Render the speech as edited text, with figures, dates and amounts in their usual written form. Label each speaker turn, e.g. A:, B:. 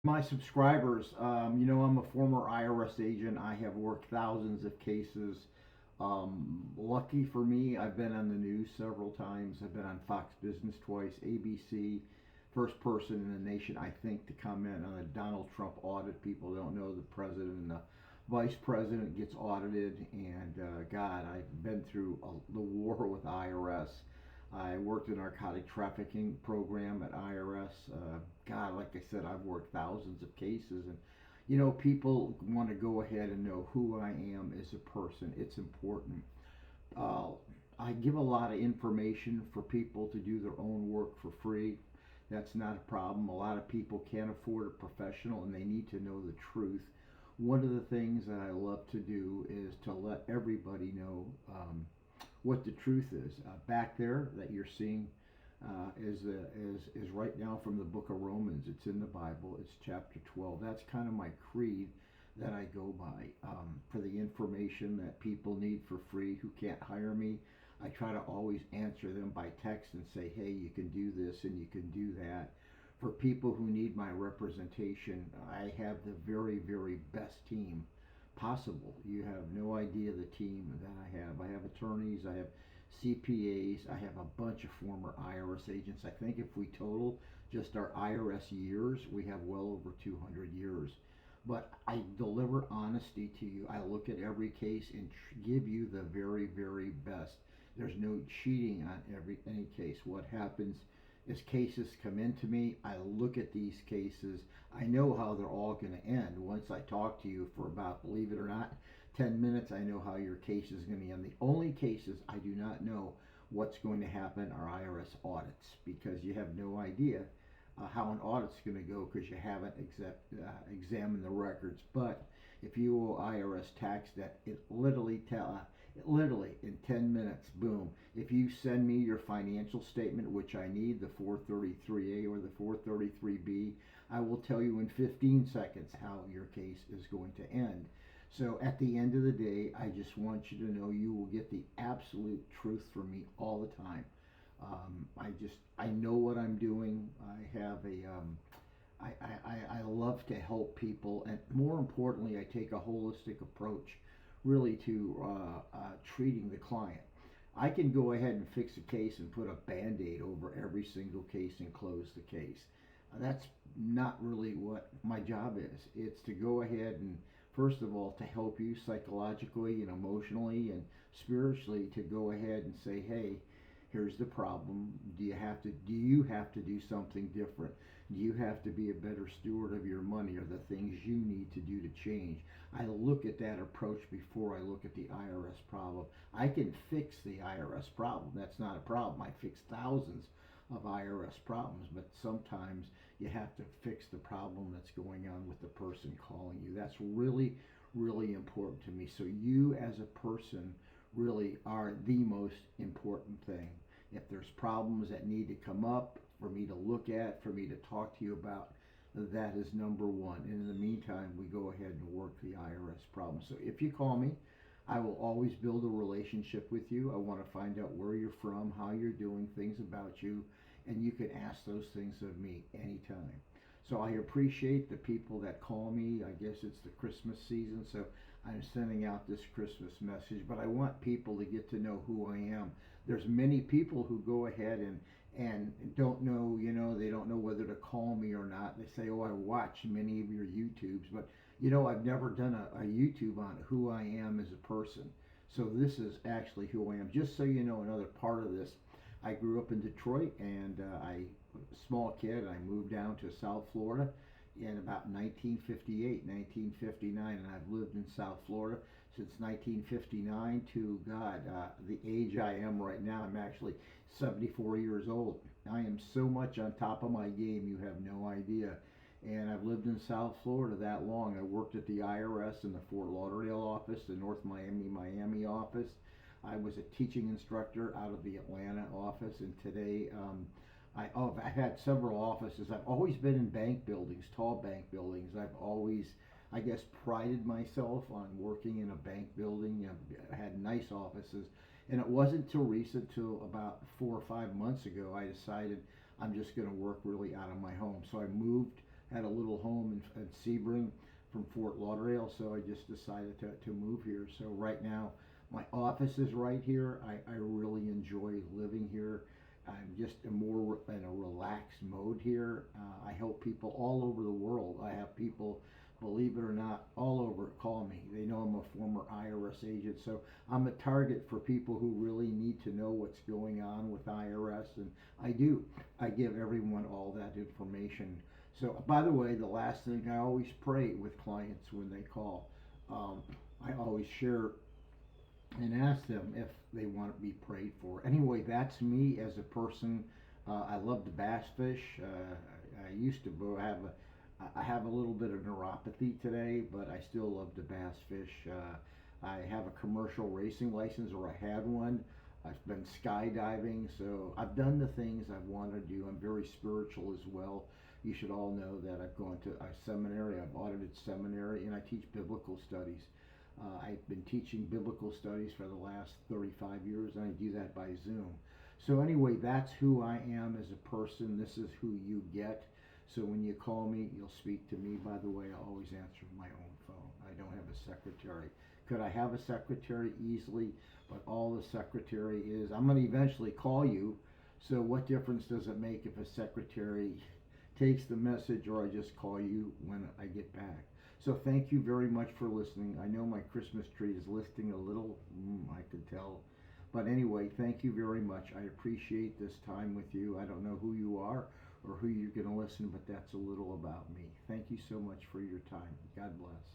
A: My subscribers, I'm a former IRS agent. I have worked thousands of cases. Lucky for me, I've been on the news several times. I've been on Fox Business twice, ABC, first person in the nation, I think, to comment on a Donald Trump audit. People don't know the president and the vice president gets audited. And God, I've been through the war with IRS. I worked in narcotic trafficking program at IRS. God, like I said, I've worked thousands of cases, and people want to go ahead and know who I am as a person. It's important. Uh, I give a lot of information for people to do their own work for free. That's not a problem. A lot of people can't afford a professional and they need to know the truth. One of the things that I love to do is to let everybody know what the truth is. Back there that you're seeing is right now from the book of Romans. It's in the Bible. It's chapter 12. That's kind of my creed that I go by for the information that people need for free who can't hire me. I try to always answer them by text and say, hey, you can do this and you can do that. For people who need my representation, I have the very, very best team possible. You have no idea the team that I have. I have attorneys, I have CPAs, I have a bunch of former IRS agents. I think if we total just our IRS years, we have well over 200 years. But I deliver honesty to you. I look at every case and give you the very, very best. There's no cheating on any case. What happens as cases come into me, I look at these cases. I know how they're all going to end. Once I talk to you for about, believe it or not, 10 minutes, I know how your case is going to end. The only cases I do not know what's going to happen are IRS audits, because you have no idea how an audit's going to go because you haven't examined the records. But if you owe IRS tax debt, literally in 10 minutes, boom. If you send me your financial statement, which I need, the 433A or the 433B, I will tell you in 15 seconds how your case is going to end. So at the end of the day, I just want you to know you will get the absolute truth from me all the time. I know what I'm doing. I love to help people, and more importantly, I take a holistic approach really to treating the client. I can go ahead and fix a case and put a band-aid over every single case and close the case. That's not really what my job is. It's to go ahead and, first of all, to help you psychologically and emotionally and spiritually, to go ahead and say, hey, here's the problem. Do you have to do something different? Do you have to be a better steward of your money, or the things you need to do to change? I look at that approach before I look at the IRS problem. I can fix the IRS problem. That's not a problem. I fix thousands of IRS problems, but sometimes you have to fix the problem that's going on with the person calling you. That's really, really important to me. So you as a person really are the most important thing. If there's problems that need to come up for me to look at, for me to talk to you about, that is number one. And in the meantime, we go ahead and work the IRS problem. So if you call me, I will always build a relationship with you. I want to find out where you're from, how you're doing, things about you, and you can ask those things of me anytime. So I appreciate the people that call me. I guess it's the Christmas season, so I'm sending out this Christmas message, but I want people to get to know who I am. There's many people who go ahead and don't know, they don't know whether to call me or not. They say, oh, I watch many of your YouTubes, but I've never done a YouTube on who I am as a person. So this is actually who I am. Just so you know, another part of this, I grew up in Detroit, and small kid. I moved down to South Florida in about 1958, 1959, and I've lived in South Florida since 1959 to God, the age I am right now. I'm actually 74 years old. I am so much on top of my game, you have no idea. And I've lived in South Florida that long. I worked at the IRS in the Fort Lauderdale office, the North Miami office. I was a teaching instructor out of the Atlanta office, and today I've had several offices. I've always been in bank buildings, tall bank buildings. I've always, I guess, prided myself on working in a bank building. I've had nice offices, and it wasn't till recent, till about 4 or 5 months ago, I decided I'm just going to work really out of my home. So I moved had a little home in Sebring from Fort Lauderdale, so I just decided to move here. So right now, my office is right here. I really enjoy living here. I'm just more in a relaxed mode here. I help people all over the world. I have people, believe it or not, all over call me. They know I'm a former IRS agent, so I'm a target for people who really need to know what's going on with IRS, and I do. I give everyone all that information. So, by the way, the last thing, I always pray with clients when they call. I always share and ask them if they want to be prayed for. Anyway, that's me as a person. I love the bass fish. I used to I have a little bit of neuropathy today, but I still love the bass fish. I have a commercial racing license, or I had one. I've been skydiving, so I've done the things I want to do. I'm very spiritual as well. You should all know that I've gone to a seminary, I've audited seminary, and I teach biblical studies. I've been teaching biblical studies for the last 35 years, and I do that by Zoom. So anyway, that's who I am as a person. This is who you get. So when you call me, you'll speak to me. By the way, I always answer my own phone. I don't have a secretary. Could I have a secretary? Easily, but all the secretary is, I'm going to eventually call you. So what difference does it make if a secretary takes the message, or I just call you when I get back? So thank you very much for listening. I know my Christmas tree is listing a little, I could tell. But anyway, thank you very much. I appreciate this time with you. I don't know who you are or who you're going to listen, but that's a little about me. Thank you so much for your time. God bless.